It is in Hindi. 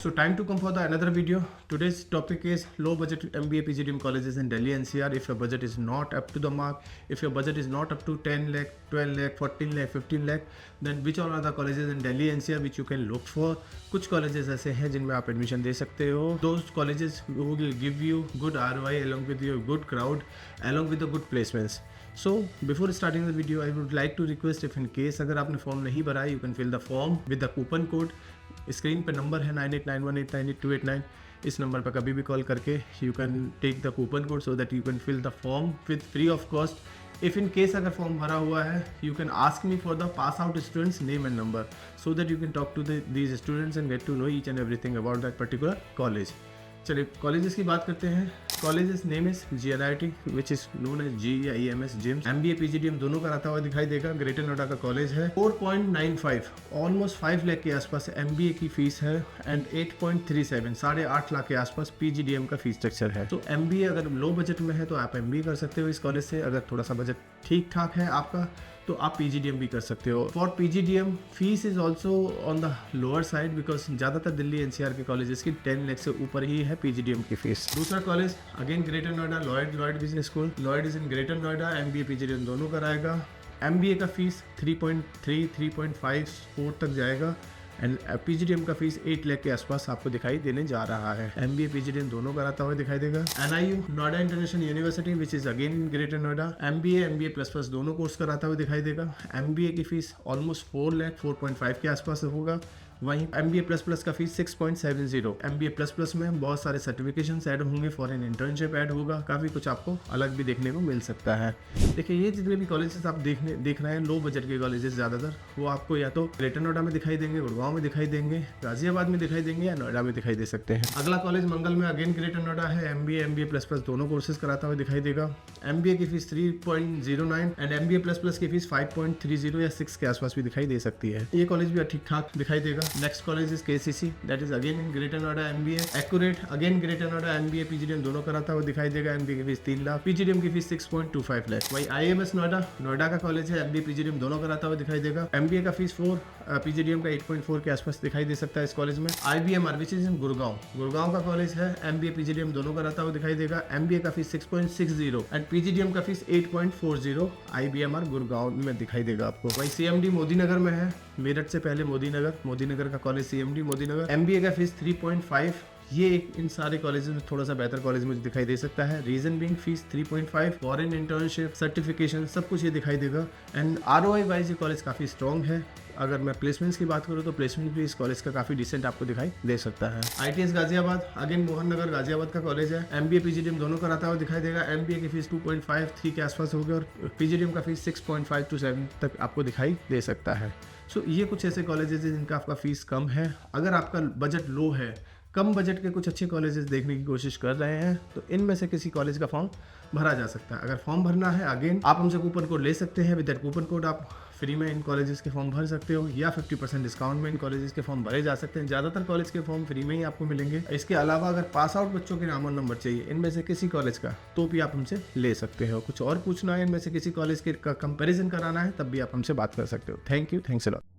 So time to come for the another video. Today's topic is low budget MBA PGDM colleges in Delhi NCR. If your budget is not up to the mark, if your budget is not up to 10 lakh, 12 lakh, 14 lakh, 15 lakh, then which all are the colleges in Delhi NCR which you can look for? कुछ colleges ऐसे हैं जिनमें आप admission दे सकते हो. Those colleges will give you good ROI along with your good crowd, along with the good placements. So before starting the video, I would like to request if in case अगर आपने फॉर्म नहीं भरा है, you can fill the form with the coupon code. Screen पे नंबर है 9891898289. इस नंबर पर कभी भी कॉल करके you can take the coupon code so that you can fill the form with free of cost. If in case अगर फॉर्म भरा हुआ है, you can ask me for the pass out students name and number so that you can talk to these students and get to know each and everything about that particular college. चलिए कॉलेजेस की बात करते हैं. Colleges name is GNIT which is known as G या EMS जिम्स. MBA PGDM दोनों का रहता हुआ दिखाई देगा. ग्रेटर नोएडा का कॉलेज है. 4.95 ऑलमोस्ट 5 लाख के आसपास MBA की फीस है एंड 8.37 8.5 लाख के आसपास PGDM का फीस स्ट्रक्चर है. तो MBA अगर लो बजट में है तो आप MBA कर सकते हो इस कॉलेज से. अगर थोड़ा सा बजट ठीक ठाक है आपका तो आप PGDM भी कर सकते हो. For PGDM fees is also on the lower side because ज़्यादातर दिल्ली NCR के कॉलेजेस की 10 लाख से ऊपर ही है PGDM की फीस. दूसरा college again greater Noida, Lloyd business school. Lloyd is in greater Noida. MBA PGDM दोनों कराएगा. MBA का फीस 3.3 3.54 तक जाएगा एंड PGDM का फीस 8 लाख के आसपास आपको दिखाई देने जा रहा है. MBA PGDM दोनों कराता हुआ दिखाई देगा. NIU Noida international university which is again in greater Noida. MBA plus दोनों कोर्स कराता हुआ दिखाई देगा. MBA की फीस ऑलमोस्ट 4 लाख 4.5 के आसपास होगा. वहीं MBA प्लस का फीस 6.70. MBA प्लस में बहुत सारे सर्टिफिकेशंस ऐड होंगे, फॉरेन इंटर्नशिप ऐड होगा, काफ़ी कुछ आपको अलग भी देखने को मिल सकता है. देखिए ये जितने भी कॉलेजेस आप देख रहे हैं लो बजट के कॉलेजेस ज़्यादातर, वो आपको या तो ग्रेटर नोएडा में दिखाई देंगे, गुड़गांव में दिखाई देंगे, गाजियाबाद में दिखाई देंगे या नोएडा में दिखाई दे सकते हैं. अगला कॉलेज मंगल में अगेन ग्रेटर नोएडा है. MBA प्लस दोनों कोर्सेज कराता हुआ दिखाई देगा. MBA की फीस 3.09 एंड MBA प्लस की फीस 5.30 या 6 के आसपास भी दिखाई दे सकती है. ये कॉलेज भी ठीक ठाक दिखाई देगा. Next college is KCC that is again in greater Noida. MBA accurate again greater Noida. MBA PGDM दोनों कराता हुआ दिखाई देगा. MBA की फीस 3 लाख, PGDM की फीस 6.25 लाख. वही IMS नोएडा का कॉलेज है. MBA PGDM दोनों कराता हुआ दिखाई देगा. MBA का फीस 4, PGDM का 8.4 के आसपास दिखाई दे सकता है इस कॉलेज में. IBMR which is in Gurgaon का कॉलेज है. MBA PGDM दोनों कराता हुआ दिखाई देगा. MBA का फीस 6.60 एंड PGDM का फीस 8.40 IBMR गुड़गांव में दिखाई देगा आपको. वही CMD मोदी नगर में है. मेरठ से पहले मोदी नगर का कॉलेज CMD मोदी नगर. MBA का फीस 3.5. ये इन सारे कॉलेजेस में थोड़ा सा बेहतर कॉलेज मुझे दिखाई दे सकता है. Reason being fees 3.5, foreign internship, certification सब कुछ ये दिखाई देगा एंड ROI वाइज ये कॉलेज काफ़ी स्ट्रॉन्ग है. अगर मैं प्लेसमेंट्स की बात करूँ तो प्लेसमेंट भी इस कॉलेज का काफ़ी डिसेंट आपको दिखाई दे सकता है. ITS गाजियाबाद अगेन मोहन नगर गाजियाबाद का कॉलेज है. MBA PGDM दोनों कराता हुआ दिखाई देगा. MBA की फीस 2.53 के आसपास होगी और PGDM का फीस 6.5 to 7 तक आपको दिखाई दे सकता है. सो ये कुछ ऐसे कॉलेजेस हैं जिनका आपका फीस कम है. अगर आपका बजट लो है, कम बजट के कुछ अच्छे कॉलेजेस देखने की कोशिश कर रहे हैं तो इनमें से किसी कॉलेज का फॉर्म भरा जा सकता है. अगर फॉर्म भरना है अगेन आप हमसे कूपन कोड ले सकते हैं. विद दैट कूपन कोड आप फ्री में इन कॉलेजेस के फॉर्म भर सकते हो या 50% डिस्काउंट में इन कॉलेजेस के फॉर्म भरे जा सकते हैं. ज़्यादातर कॉलेज के फॉर्म फ्री में ही आपको मिलेंगे. इसके अलावा अगर पास आउट बच्चों के नाम और नंबर चाहिए इनमें से किसी कॉलेज का तो भी आप हमसे ले सकते हो. कुछ और पूछना है इनमें से किसी कॉलेज के कंपेरिजन कराना है तब भी आप हमसे बात कर सकते हो. Thank you, thanks a lot.